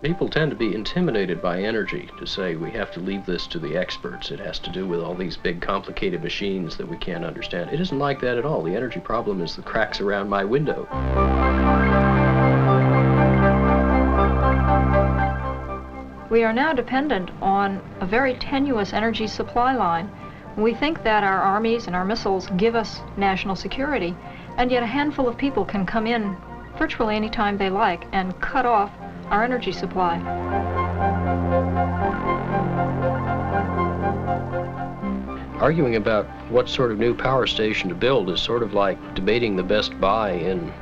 People tend to be intimidated by energy, to say we have to leave this to the experts. It has to do with all these big complicated machines that we can't understand. It isn't like that at all. The energy problem is the cracks around my window. We are now dependent on a very tenuous energy supply line. We think that our armies and our missiles give us national security, and yet a handful of people can come in virtually any time they like and cut off our energy supply. Arguing about what sort of new power station to build is sort of like debating the best buy in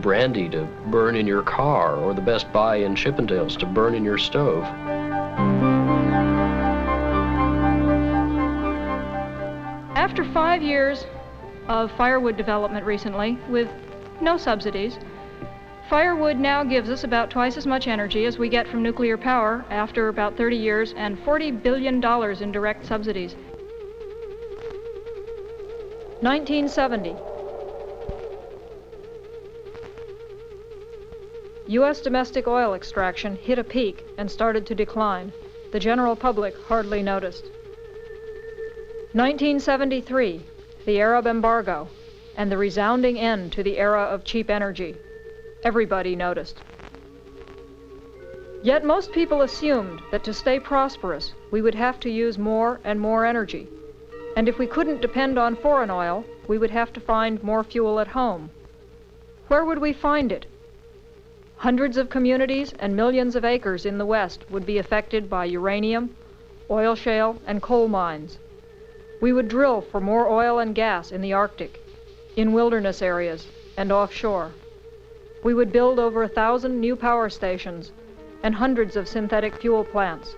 brandy to burn in your car or the best buy in Chippendales to burn in your stove. After 5 years of firewood development recently with no subsidies, firewood now gives us about twice as much energy as we get from nuclear power after about 30 years and $40 billion in direct subsidies. 1970. U.S. domestic oil extraction hit a peak and started to decline. The general public hardly noticed. 1973, the Arab embargo and the resounding end to the era of cheap energy. Everybody noticed. Yet most people assumed that to stay prosperous, we would have to use more and more energy. And if we couldn't depend on foreign oil, we would have to find more fuel at home. Where would we find it? Hundreds of communities and millions of acres in the West would be affected by uranium, oil shale, and coal mines. We would drill for more oil and gas in the Arctic, in wilderness areas, and offshore. We would build over 1,000 new power stations and hundreds of synthetic fuel plants.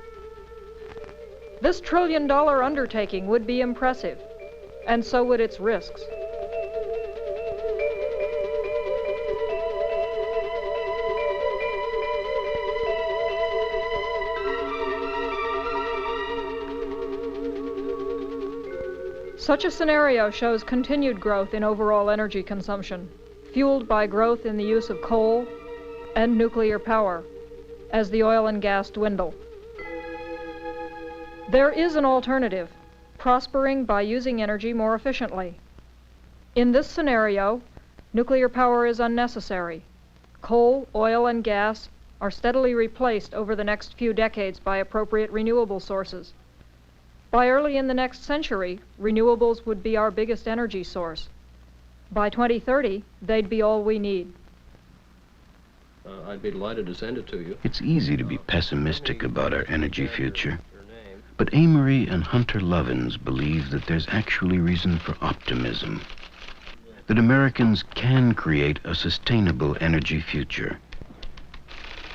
This trillion-dollar undertaking would be impressive, and so would its risks. Such a scenario shows continued growth in overall energy consumption, fueled by growth in the use of coal and nuclear power as the oil and gas dwindle. There is an alternative, prospering by using energy more efficiently. In this scenario, nuclear power is unnecessary. Coal, oil, and gas are steadily replaced over the next few decades by appropriate renewable sources. By early in the next century, renewables would be our biggest energy source. By 2030, they'd be all we need. I'd be delighted to send it to you. It's easy to be pessimistic about our energy future. But Amory and Hunter Lovins believe that there's actually reason for optimism. That Americans can create a sustainable energy future.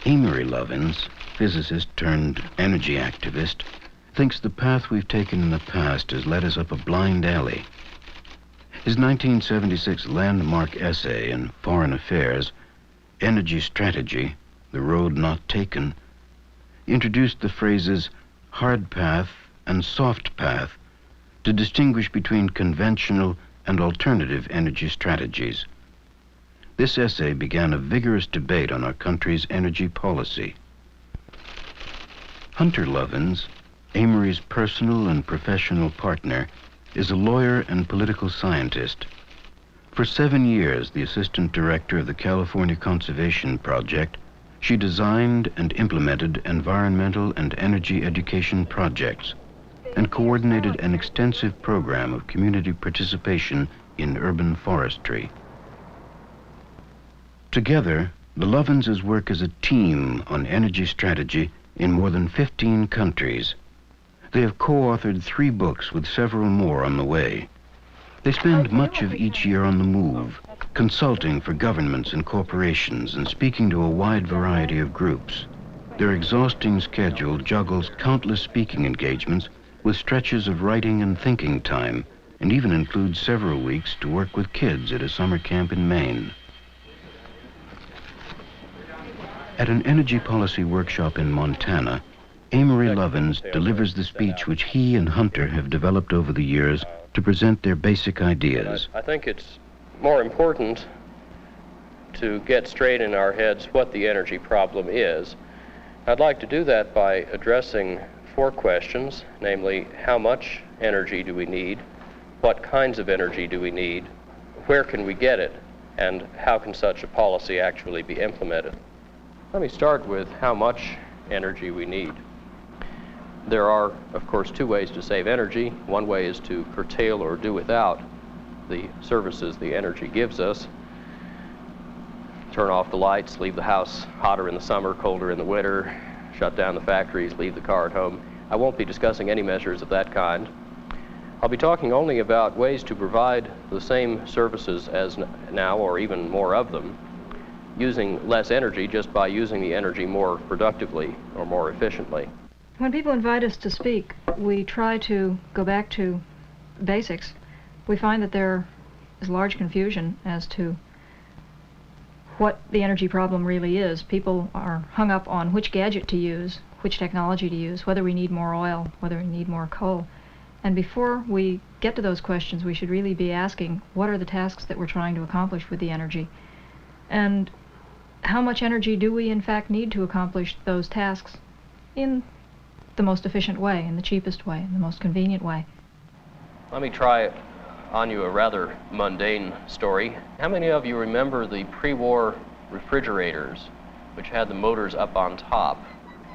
Amory Lovins, physicist turned energy activist, thinks the path we've taken in the past has led us up a blind alley. His 1976 landmark essay in Foreign Affairs, Energy Strategy, The Road Not Taken, introduced the phrases hard path and soft path to distinguish between conventional and alternative energy strategies. This essay began a vigorous debate on our country's energy policy. Hunter Lovins, Amory's personal and professional partner, is a lawyer and political scientist. For 7 years, the assistant director of the California Conservation Project, she designed and implemented environmental and energy education projects and coordinated an extensive program of community participation in urban forestry. Together, the Lovinses work as a team on energy strategy in more than 15 countries. They have co-authored 3 books with several more on the way. They spend much of each year on the move, consulting for governments and corporations and speaking to a wide variety of groups. Their exhausting schedule juggles countless speaking engagements with stretches of writing and thinking time, and even includes several weeks to work with kids at a summer camp in Maine. At an energy policy workshop in Montana, Amory Lovins delivers the speech which he and Hunter have developed over the years to present their basic ideas. I think it's more important to get straight in our heads what the energy problem is. I'd like to do that by addressing 4 questions, namely, how much energy do we need? What kinds of energy do we need? Where can we get it? And how can such a policy actually be implemented? Let me start with how much energy we need. There are, of course, 2 ways to save energy. One way is to curtail or do without the services the energy gives us. Turn off the lights, leave the house hotter in the summer, colder in the winter, shut down the factories, leave the car at home. I won't be discussing any measures of that kind. I'll be talking only about ways to provide the same services as now, or even more of them, using less energy just by using the energy more productively or more efficiently. When people invite us to speak, we try to go back to basics. We find that there is large confusion as to what the energy problem really is. People are hung up on which gadget to use, which technology to use, whether we need more oil, whether we need more coal. And before we get to those questions, we should really be asking, what are the tasks that we're trying to accomplish with the energy? And how much energy do we in fact need to accomplish those tasks in the most efficient way, in the cheapest way, in the most convenient way? Let me try on you a rather mundane story. How many of you remember the pre-war refrigerators, which had the motors up on top?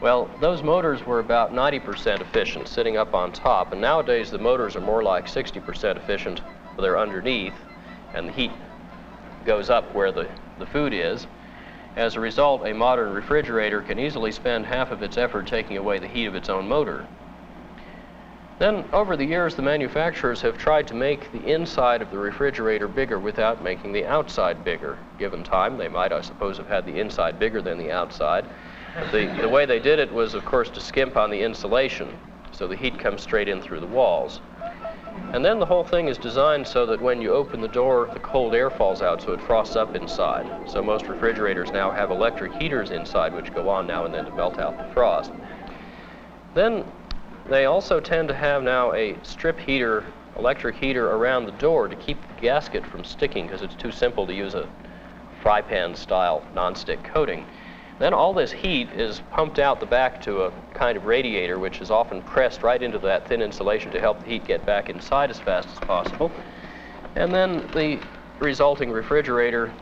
Well, those motors were about 90% efficient, sitting up on top, and nowadays the motors are more like 60% efficient, where they're underneath, and the heat goes up where the food is. As a result, a modern refrigerator can easily spend half of its effort taking away the heat of its own motor. Then, over the years, the manufacturers have tried to make the inside of the refrigerator bigger without making the outside bigger. Given time, they might, I suppose, have had the inside bigger than the outside. The way they did it was, of course, to skimp on the insulation, so the heat comes straight in through the walls. And then the whole thing is designed so that when you open the door, the cold air falls out, so it frosts up inside. So most refrigerators now have electric heaters inside, which go on now and then to melt out the frost. Then they also tend to have now a strip heater, electric heater around the door to keep the gasket from sticking, because it's too simple to use a fry pan style nonstick coating. Then all this heat is pumped out the back to a kind of radiator, which is often pressed right into that thin insulation to help the heat get back inside as fast as possible. And then the resulting refrigerator,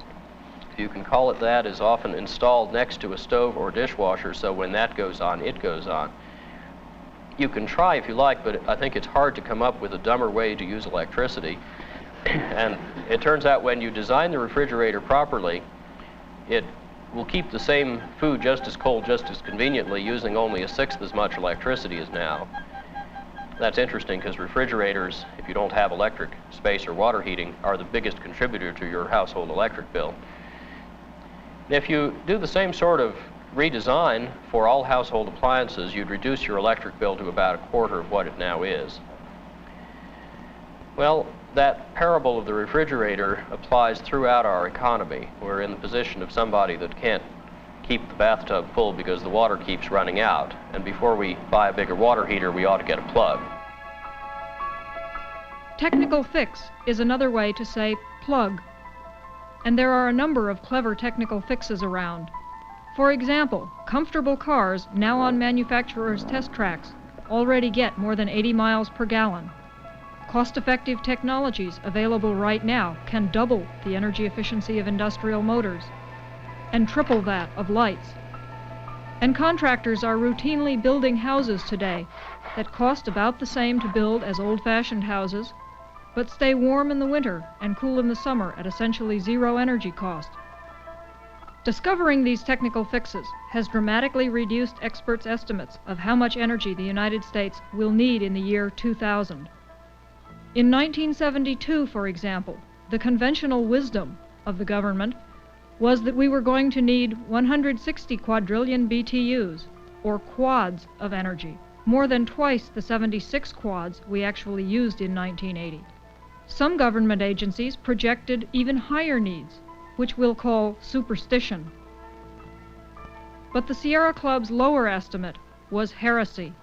if you can call it that, is often installed next to a stove or dishwasher, so when that goes on, it goes on. You can try if you like, but I think it's hard to come up with a dumber way to use electricity. And it turns out when you design the refrigerator properly, it will keep the same food just as cold, just as conveniently, using only 1/6 as much electricity as now. That's interesting because refrigerators, if you don't have electric space or water heating, are the biggest contributor to your household electric bill. If you do the same sort of redesign for all household appliances, you'd reduce your electric bill to about 1/4 of what it now is. Well, that parable of the refrigerator applies throughout our economy. We're in the position of somebody that can't keep the bathtub full because the water keeps running out. And before we buy a bigger water heater, we ought to get a plug. Technical fix is another way to say plug. And there are a number of clever technical fixes around. For example, comfortable cars now on manufacturers' test tracks already get more than 80 miles per gallon. Cost-effective technologies available right now can double the energy efficiency of industrial motors and triple that of lights. And contractors are routinely building houses today that cost about the same to build as old-fashioned houses, but stay warm in the winter and cool in the summer at essentially zero energy cost. Discovering these technical fixes has dramatically reduced experts' estimates of how much energy the United States will need in the year 2000. In 1972, for example, the conventional wisdom of the government was that we were going to need 160 quadrillion BTUs, or quads, of energy, more than twice the 76 quads we actually used in 1980. Some government agencies projected even higher needs, which we'll call superstition. But the Sierra Club's lower estimate was heresy,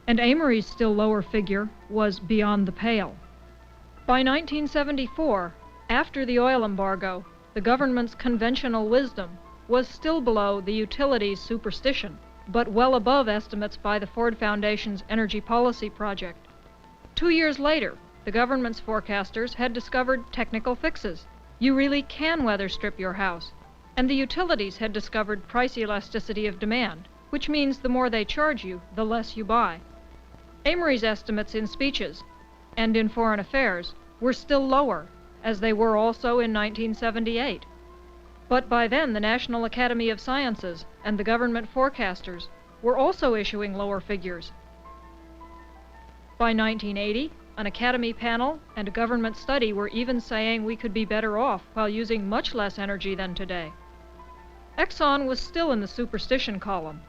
and Amory's still lower figure was beyond the pale. By 1974, after the oil embargo, the government's conventional wisdom was still below the utilities' superstition, but well above estimates by the Ford Foundation's Energy Policy Project. 2 years later, the government's forecasters had discovered technical fixes. You really can weather strip your house. And the utilities had discovered price elasticity of demand, which means the more they charge you, the less you buy. Amory's estimates in speeches and in foreign affairs were still lower, as they were also in 1978. But by then, the National Academy of Sciences and the government forecasters were also issuing lower figures. By 1980, an Academy panel and a government study were even saying we could be better off while using much less energy than today. Exxon was still in the superstition column.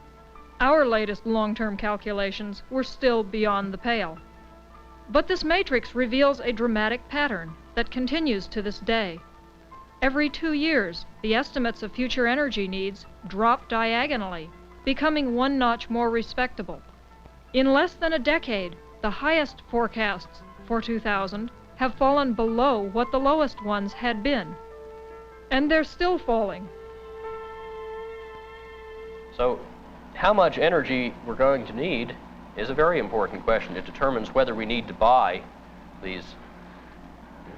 Our latest long-term calculations were still beyond the pale. But this matrix reveals a dramatic pattern that continues to this day. Every 2 years, the estimates of future energy needs drop diagonally, becoming one notch more respectable. In less than a decade, the highest forecasts for 2000 have fallen below what the lowest ones had been. And they're still falling. So, how much energy we're going to need is a very important question. It determines whether we need to buy these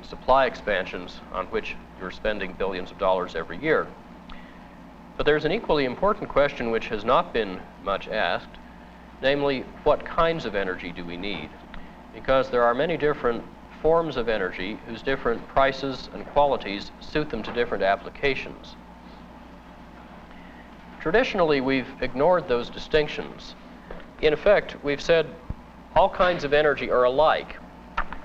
supply expansions on which you're spending billions of dollars every year. But there's an equally important question which has not been much asked, namely, what kinds of energy do we need? Because there are many different forms of energy whose different prices and qualities suit them to different applications. Traditionally, we've ignored those distinctions. In effect, we've said all kinds of energy are alike.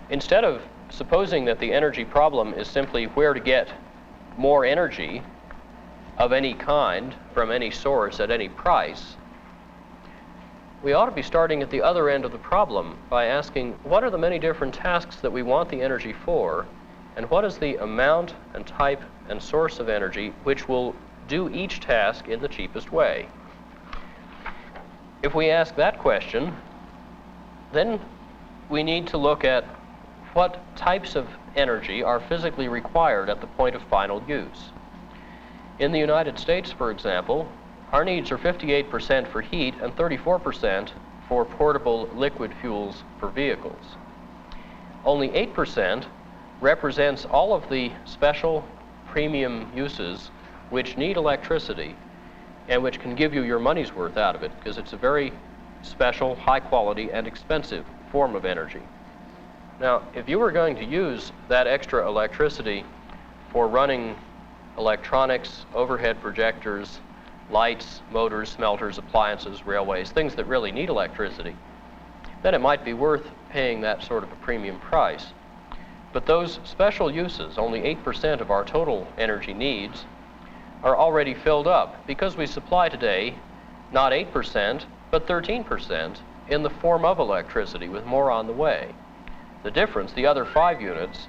Instead of supposing that the energy problem is simply where to get more energy of any kind from any source at any price, we ought to be starting at the other end of the problem by asking what are the many different tasks that we want the energy for, and what is the amount and type and source of energy which will do each task in the cheapest way. If we ask that question, then we need to look at what types of energy are physically required at the point of final use. In the United States, for example, our needs are 58% for heat and 34% for portable liquid fuels for vehicles. Only 8% represents all of the special premium uses which need electricity and which can give you your money's worth out of it, because it's a very special, high quality, and expensive form of energy. Now, if you were going to use that extra electricity for running electronics, overhead projectors, lights, motors, smelters, appliances, railways, things that really need electricity, then it might be worth paying that sort of a premium price. But those special uses, only 8% of our total energy needs, are already filled up because we supply today not 8%, but 13% in the form of electricity, with more on the way. The difference, the other 5 units,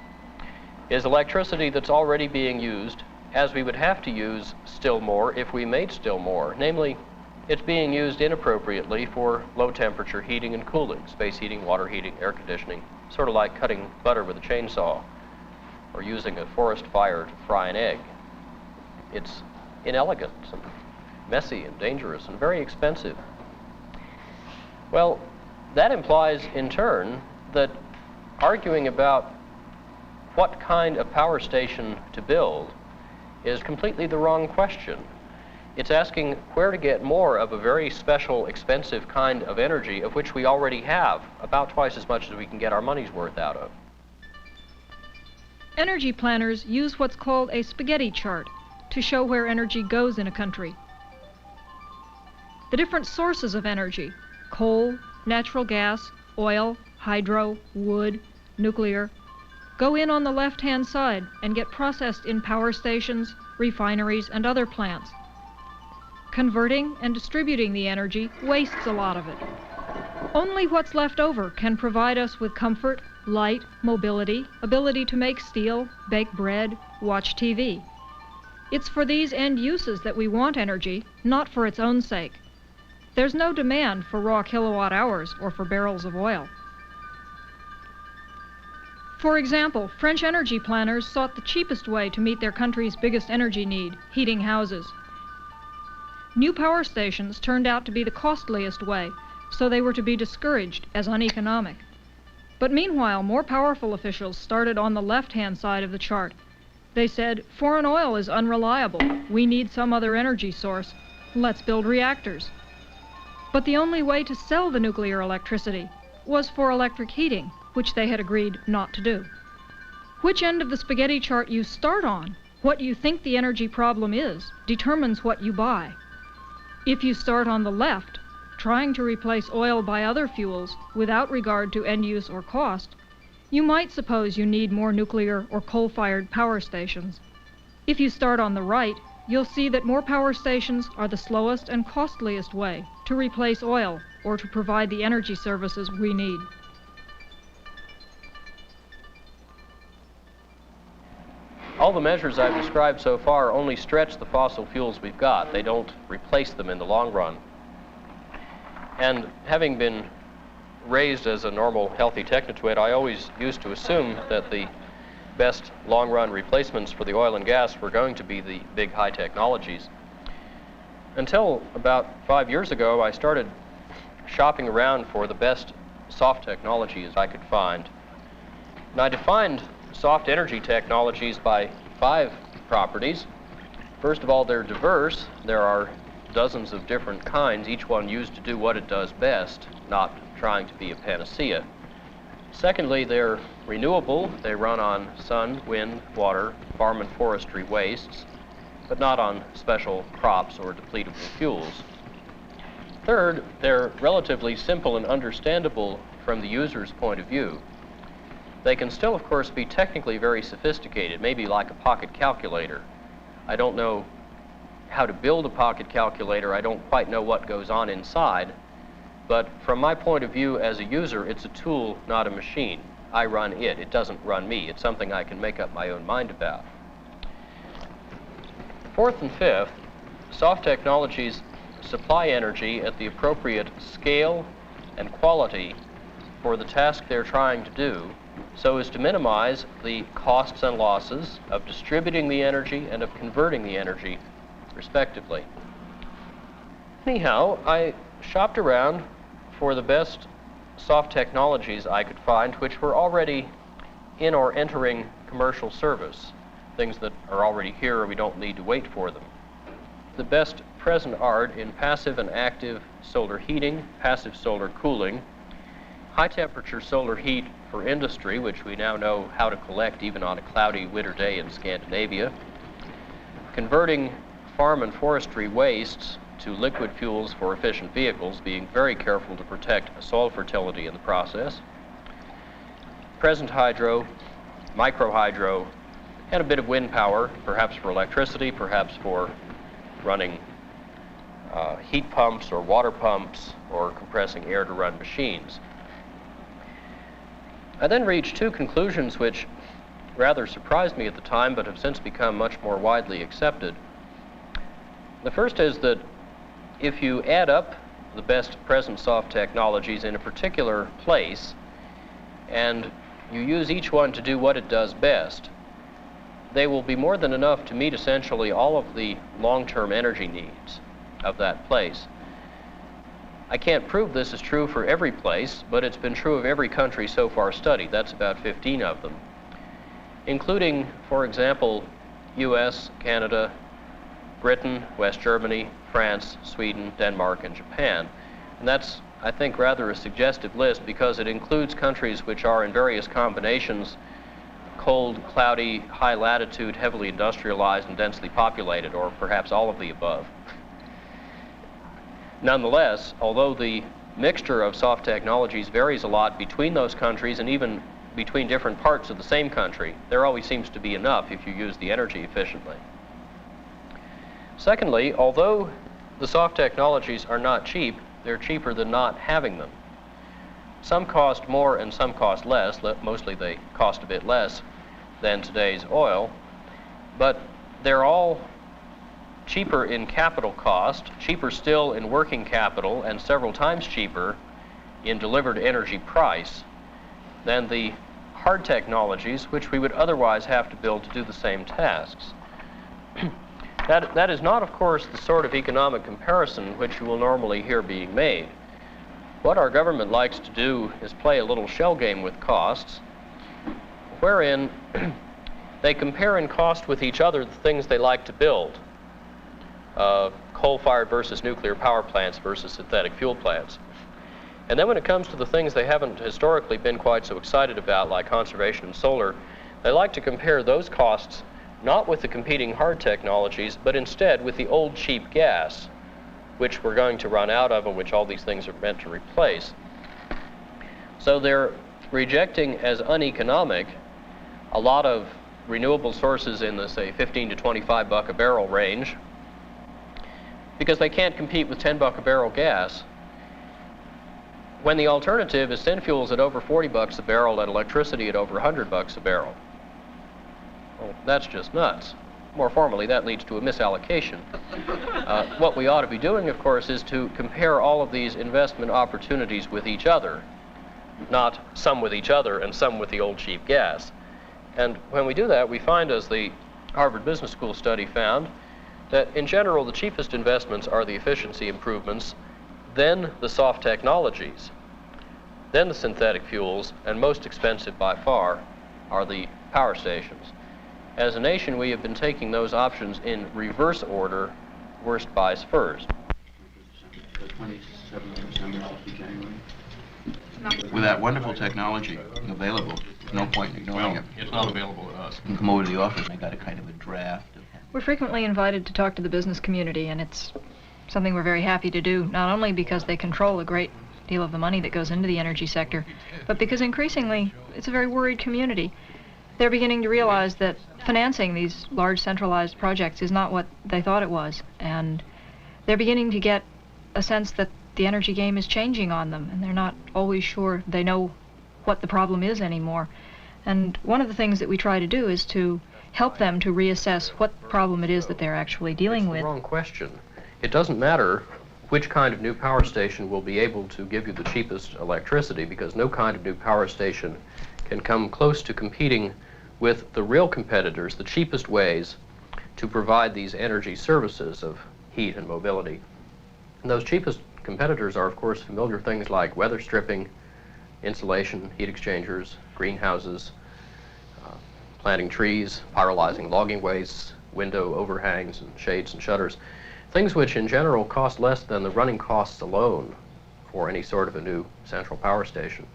is electricity that's already being used as we would have to use still more if we made still more. Namely, it's being used inappropriately for low temperature heating and cooling, space heating, water heating, air conditioning, sort of like cutting butter with a chainsaw or using a forest fire to fry an egg. It's inelegant and messy and dangerous and very expensive. Well, that implies in turn that arguing about what kind of power station to build is completely the wrong question. It's asking where to get more of a very special, expensive kind of energy of which we already have about twice as much as we can get our money's worth out of. Energy planners use what's called a spaghetti chart to show where energy goes in a country. The different sources of energy, coal, natural gas, oil, hydro, wood, nuclear, go in on the left-hand side and get processed in power stations, refineries, and other plants. Converting and distributing the energy wastes a lot of it. Only what's left over can provide us with comfort, light, mobility, ability to make steel, bake bread, watch TV. It's for these end uses that we want energy, not for its own sake. there's no demand for raw kilowatt hours or for barrels of oil. For example, French energy planners sought the cheapest way to meet their country's biggest energy need, heating houses. New power stations turned out to be the costliest way, so they were to be discouraged as uneconomic. But meanwhile, more powerful officials started on the left-hand side of the chart. They said, foreign oil is unreliable. We need some other energy source. Let's build reactors. But the only way to sell the nuclear electricity was for electric heating, which they had agreed not to do. Which end of the spaghetti chart you start on, what you think the energy problem is, determines what you buy. If you start on the left, trying to replace oil by other fuels without regard to end use or cost, you might suppose you need more nuclear or coal-fired power stations. If you start on the right, you'll see that more power stations are the slowest and costliest way to replace oil or to provide the energy services we need. All the measures I've described so far only stretch the fossil fuels we've got. They don't replace them in the long run. And having been raised as a normal, healthy technotwit, I always used to assume that the best long-run replacements for the oil and gas were going to be the big high technologies. Until about 5 years ago, I started shopping around for the best soft technologies I could find. And I defined soft energy technologies by 5 properties. First of all, they're diverse. There are dozens of different kinds, each one used to do what it does best, not trying to be a panacea. Secondly, they're renewable. They run on sun, wind, water, farm and forestry wastes, but not on special crops or depletable fuels. Third, they're relatively simple and understandable from the user's point of view. They can still, of course, be technically very sophisticated, maybe like a pocket calculator. I don't know how to build a pocket calculator. I don't quite know what goes on inside. But from my point of view as a user, it's a tool, not a machine. I run it. It doesn't run me. It's something I can make up my own mind about. Fourth and fifth, soft technologies supply energy at the appropriate scale and quality for the task they're trying to do, so as to minimize the costs and losses of distributing the energy and of converting the energy, respectively. Anyhow, I shopped around for the best soft technologies I could find, which were already in or entering commercial service, things that are already here or we don't need to wait for them. The best present art in passive and active solar heating, passive solar cooling, high-temperature solar heat for industry, which we now know how to collect even on a cloudy winter day in Scandinavia, converting farm and forestry wastes to liquid fuels for efficient vehicles, being very careful to protect soil fertility in the process, present hydro, microhydro, and a bit of wind power, perhaps for electricity, perhaps for running heat pumps or water pumps or compressing air to run machines. I then reached two conclusions which rather surprised me at the time but have since become much more widely accepted. The first is that if you add up the best present soft technologies in a particular place and you use each one to do what it does best, they will be more than enough to meet essentially all of the long-term energy needs of that place. I can't prove this is true for every place, but it's been true of every country so far studied. That's about 15 of them, including, for example, US, Canada, Britain, West Germany, France, Sweden, Denmark, and Japan. And that's, I think, rather a suggestive list because it includes countries which are in various combinations cold, cloudy, high latitude, heavily industrialized, and densely populated, or perhaps all of the above. Nonetheless, although the mixture of soft technologies varies a lot between those countries and even between different parts of the same country, there always seems to be enough if you use the energy efficiently. Secondly, although the soft technologies are not cheap, they're cheaper than not having them. Some cost more and some cost less. Mostly they cost a bit less than today's oil, but they're all cheaper in capital cost, cheaper still in working capital, and several times cheaper in delivered energy price than the hard technologies which we would otherwise have to build to do the same tasks. That is not, of course, the sort of economic comparison which you will normally hear being made. What our government likes to do is play a little shell game with costs, wherein they compare in cost with each other the things they like to build. Coal-fired versus nuclear power plants versus synthetic fuel plants. And then when it comes to the things they haven't historically been quite so excited about, like conservation and solar, they like to compare those costs not with the competing hard technologies, but instead with the old cheap gas, which we're going to run out of and which all these things are meant to replace. So they're rejecting as uneconomic a lot of renewable sources in the, say, 15 to 25 buck a barrel range, because they can't compete with 10 buck a barrel gas, when the alternative is synfuels at over 40 bucks a barrel and electricity at over 100 bucks a barrel. Well, that's just nuts. More formally, that leads to a misallocation. What we ought to be doing, of course, is to compare all of these investment opportunities with each other, not some with each other and some with the old cheap gas. And when we do that, we find, as the Harvard Business School study found, that in general the cheapest investments are the efficiency improvements, then the soft technologies, then the synthetic fuels, and most expensive by far are the power stations. As a nation, we have been taking those options in reverse order, worst buys first. With that wonderful technology available, there's no point in ignoring it. It's not available to us. You can come over to the office and I got a kind of a draft. We're frequently invited to talk to the business community, and it's something we're very happy to do, not only because they control a great deal of the money that goes into the energy sector, but because increasingly it's a very worried community. They're beginning to realize that financing these large centralized projects is not what they thought it was, and they're beginning to get a sense that the energy game is changing on them, and they're not always sure they know what the problem is anymore. And one of the things that we try to do is to help them to reassess what problem it is that they're actually dealing with. It's the wrong question. It doesn't matter which kind of new power station will be able to give you the cheapest electricity, because no kind of new power station can come close to competing with the real competitors, the cheapest ways to provide these energy services of heat and mobility. And those cheapest competitors are, of course, familiar things like weather stripping, insulation, heat exchangers, greenhouses, planting trees, pyrolyzing logging wastes, window overhangs and shades and shutters, things which in general cost less than the running costs alone for any sort of a new central power station,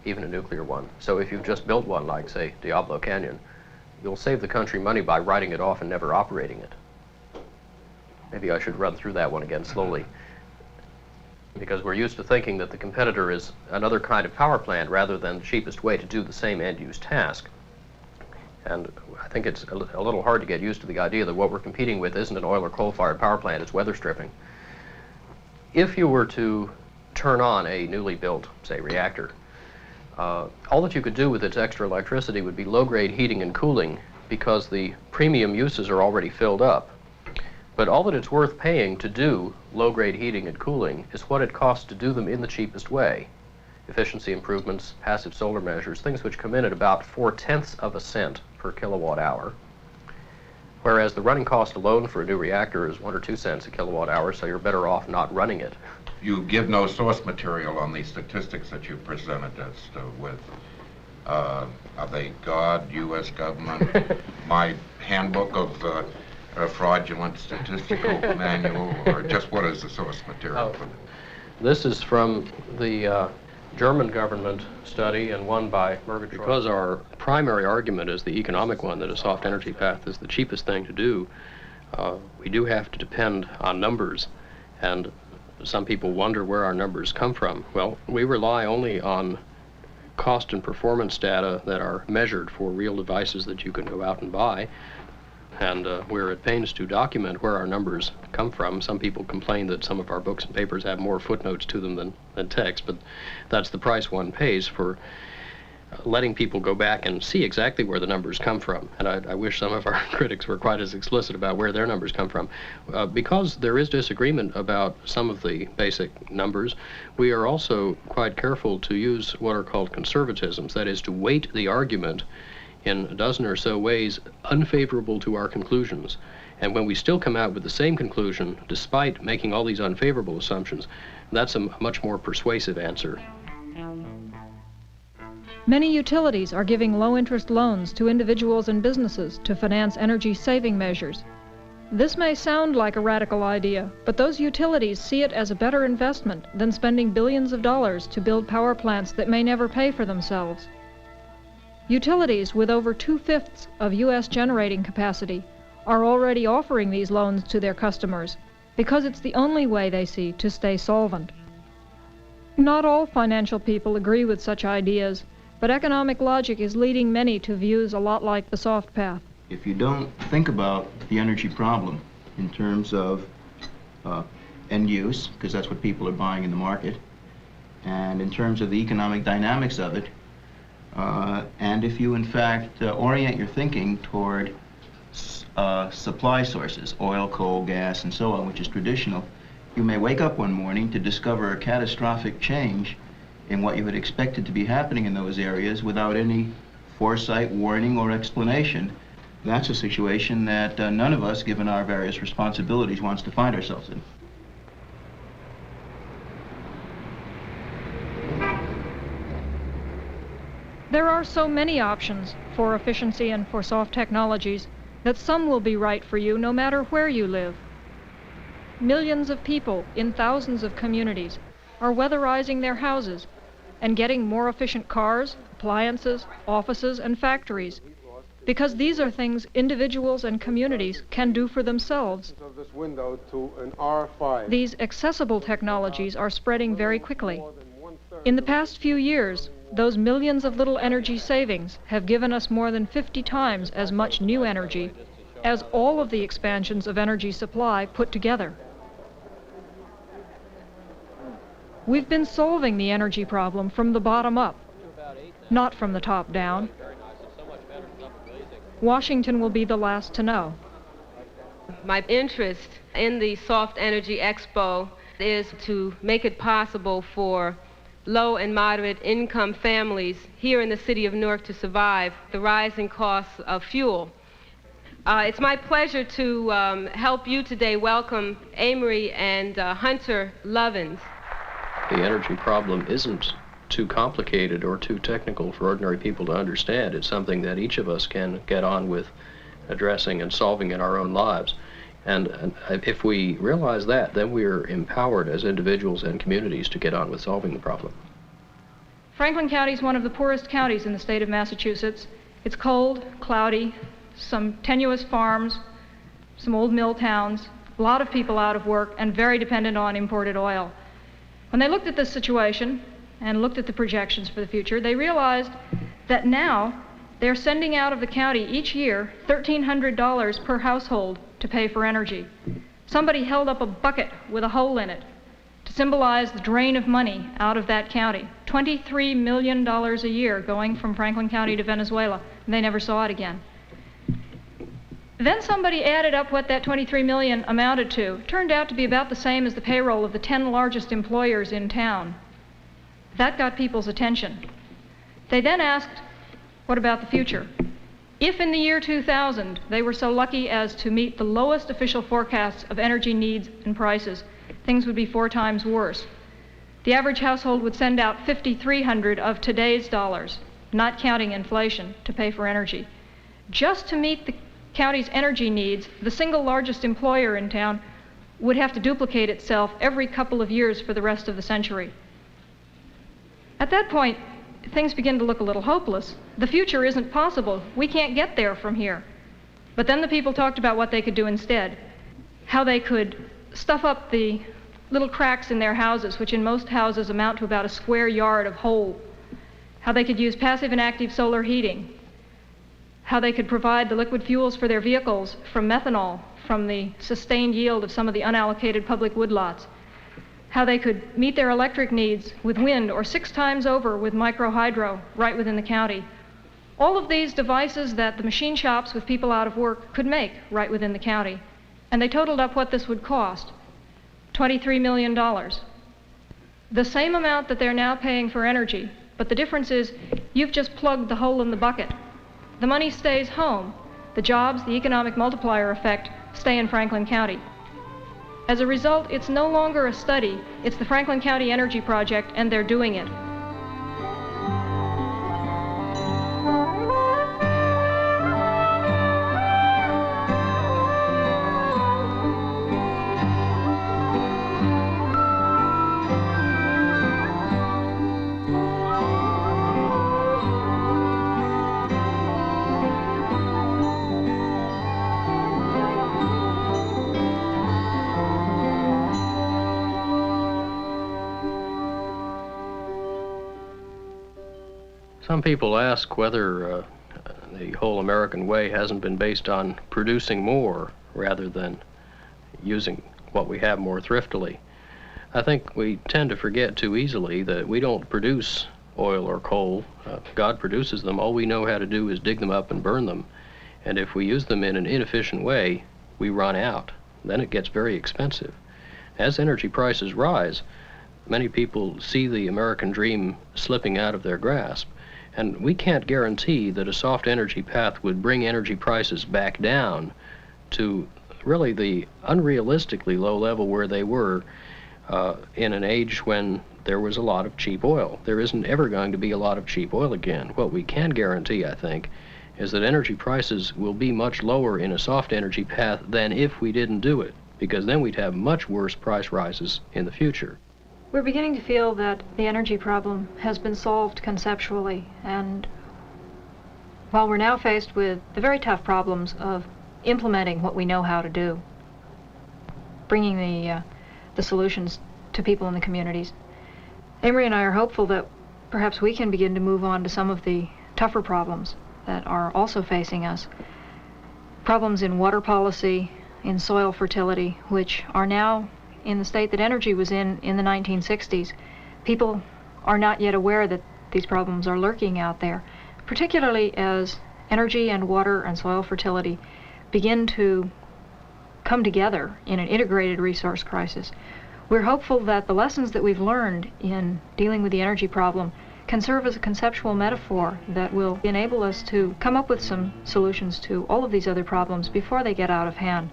even a nuclear one. So if you've just built one like, say, Diablo Canyon, you'll save the country money by writing it off and never operating it. Maybe I should run through that one again slowly, because we're used to thinking that the competitor is another kind of power plant rather than the cheapest way to do the same end-use task. And I think it's a little hard to get used to the idea that what we're competing with isn't an oil or coal-fired power plant, it's weather stripping. If you were to turn on a newly built, say, reactor, all that you could do with its extra electricity would be low-grade heating and cooling, because the premium uses are already filled up. But all that it's worth paying to do low-grade heating and cooling is what it costs to do them in the cheapest way. Efficiency improvements, passive solar measures, things which come in at about 0.4 of a cent per kilowatt hour, whereas the running cost alone for a new reactor is 1 or 2 cents a kilowatt hour, so you're better off not running it. You give no source material on these statistics that you presented us with. Are they God, U.S. government, my handbook of fraudulent statistical manual, or just what is the source material? This is from the German government study and one by Murgatroyd. Because our primary argument is the economic one, that a soft energy path is the cheapest thing to do, we do have to depend on numbers. And some people wonder where our numbers come from. Well, we rely only on cost and performance data that are measured for real devices that you can go out and buy. And we're at pains to document where our numbers come from. Some people complain that some of our books and papers have more footnotes to them than text, but that's the price one pays for letting people go back and see exactly where the numbers come from. And I wish some of our critics were quite as explicit about where their numbers come from. Because there is disagreement about some of the basic numbers, we are also quite careful to use what are called conservatisms, that is, to weight the argument in a dozen or so ways unfavorable to our conclusions. And when we still come out with the same conclusion, despite making all these unfavorable assumptions, that's a much more persuasive answer. Many utilities are giving low-interest loans to individuals and businesses to finance energy-saving measures. This may sound like a radical idea, but those utilities see it as a better investment than spending billions of dollars to build power plants that may never pay for themselves. Utilities with over 2/5 of U.S. generating capacity are already offering these loans to their customers because it's the only way they see to stay solvent. Not all financial people agree with such ideas, but economic logic is leading many to views a lot like the soft path. If you don't think about the energy problem in terms of end use, because that's what people are buying in the market, and in terms of the economic dynamics of it, and if you in fact orient your thinking toward supply sources, oil, coal, gas, and so on, which is traditional, you may wake up one morning to discover a catastrophic change in what you had expected to be happening in those areas without any foresight, warning, or explanation. That's a situation that none of us, given our various responsibilities, wants to find ourselves in. There are so many options for efficiency and for soft technologies that some will be right for you no matter where you live. Millions of people in thousands of communities are weatherizing their houses and getting more efficient cars, appliances, offices, and factories, because these are things individuals and communities can do for themselves. These accessible technologies are spreading very quickly. In the past few years, those millions of little energy savings have given us more than 50 times as much new energy as all of the expansions of energy supply put together. We've been solving the energy problem from the bottom up, not from the top down. Washington will be the last to know. My interest in the Soft Energy Expo is to make it possible for low and moderate income families here in the city of Newark to survive the rising costs of fuel. It's my pleasure to help you today welcome Amory and Hunter Lovins. The energy problem isn't too complicated or too technical for ordinary people to understand. It's something that each of us can get on with addressing and solving in our own lives. And if we realize that, then we're empowered as individuals and communities to get on with solving the problem. Franklin County is one of the poorest counties in the state of Massachusetts. It's cold, cloudy, some tenuous farms, some old mill towns, a lot of people out of work, and very dependent on imported oil. When they looked at this situation and looked at the projections for the future, they realized that now they're sending out of the county each year $1,300 per household to pay for energy. Somebody held up a bucket with a hole in it to symbolize the drain of money out of that county. $23 million a year going from Franklin County to Venezuela, and they never saw it again. Then somebody added up what that $23 million amounted to. It turned out to be about the same as the payroll of the 10 largest employers in town. That got people's attention. They then asked, what about the future? If in the year 2000 they were so lucky as to meet the lowest official forecasts of energy needs and prices, things would be 4 times worse. The average household would send out $5,300 of today's dollars, not counting inflation, to pay for energy. Just to meet the county's energy needs, the single largest employer in town would have to duplicate itself every couple of years for the rest of the century. At that point, things begin to look a little hopeless. The future isn't possible. We can't get there from here. But then the people talked about what they could do instead, how they could stuff up the little cracks in their houses, which in most houses amount to about a square yard of hole, how they could use passive and active solar heating, how they could provide the liquid fuels for their vehicles from methanol, from the sustained yield of some of the unallocated public woodlots, how they could meet their electric needs with wind or 6 times over with microhydro right within the county. All of these devices that the machine shops with people out of work could make right within the county. And they totaled up what this would cost, $23 million. The same amount that they're now paying for energy, but the difference is you've just plugged the hole in the bucket. The money stays home. The jobs, the economic multiplier effect, stay in Franklin County. As a result, it's no longer a study. It's the Franklin County Energy Project, and they're doing it. Some people ask whether the whole American way hasn't been based on producing more rather than using what we have more thriftily. I think we tend to forget too easily that we don't produce oil or coal. God produces them. All we know how to do is dig them up and burn them. And if we use them in an inefficient way, we run out. Then it gets very expensive. As energy prices rise, many people see the American dream slipping out of their grasp. And we can't guarantee that a soft energy path would bring energy prices back down to really the unrealistically low level where they were in an age when there was a lot of cheap oil. There isn't ever going to be a lot of cheap oil again. What we can guarantee, I think, is that energy prices will be much lower in a soft energy path than if we didn't do it, because then we'd have much worse price rises in the future. We're beginning to feel that the energy problem has been solved conceptually, and while we're now faced with the very tough problems of implementing what we know how to do, bringing the solutions to people in the communities, Amory and I are hopeful that perhaps we can begin to move on to some of the tougher problems that are also facing us. Problems in water policy, in soil fertility, which are now in the state that energy was in the 1960s. People are not yet aware that these problems are lurking out there, particularly as energy and water and soil fertility begin to come together in an integrated resource crisis. We're hopeful that the lessons that we've learned in dealing with the energy problem can serve as a conceptual metaphor that will enable us to come up with some solutions to all of these other problems before they get out of hand.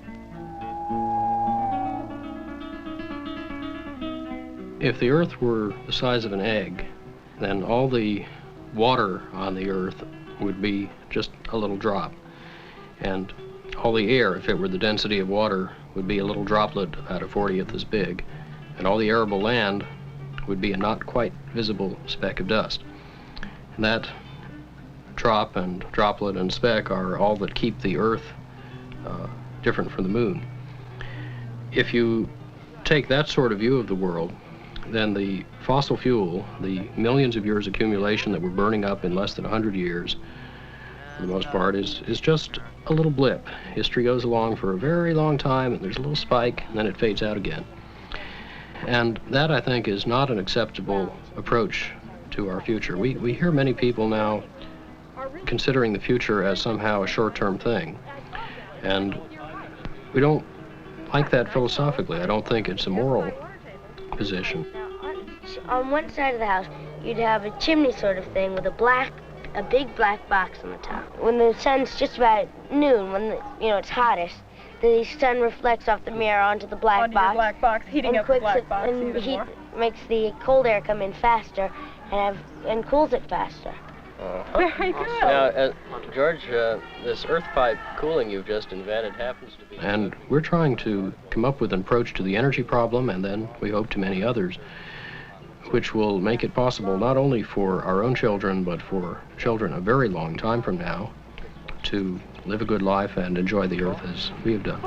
If the Earth were the size of an egg, then all the water on the Earth would be just a little drop. And all the air, if it were the density of water, would be a little droplet about a 40th as big. And all the arable land would be a not quite visible speck of dust. And that drop and droplet and speck are all that keep the Earth different from the Moon. If you take that sort of view of the world, then the fossil fuel, the millions of years accumulation that we're burning up in less than 100 years, for the most part, is just a little blip. History goes along for a very long time, and there's a little spike, and then it fades out again. And that, I think, is not an acceptable approach to our future. We hear many people now considering the future as somehow a short-term thing. And we don't like that philosophically. I don't think it's a moral position. On one side of the house, you'd have a chimney sort of thing with a big black box on the top. When the sun's just about noon, when it's hottest, the sun reflects off the mirror onto the black box. Your black box, heating up the black box even heat more. Makes the cold air come in faster and cools it faster. Very good. Now, George, this earth pipe cooling you've just invented happens to be... And we're trying to come up with an approach to the energy problem, and then we hope to many others, which will make it possible not only for our own children, but for children a very long time from now to live a good life and enjoy the earth as we have done.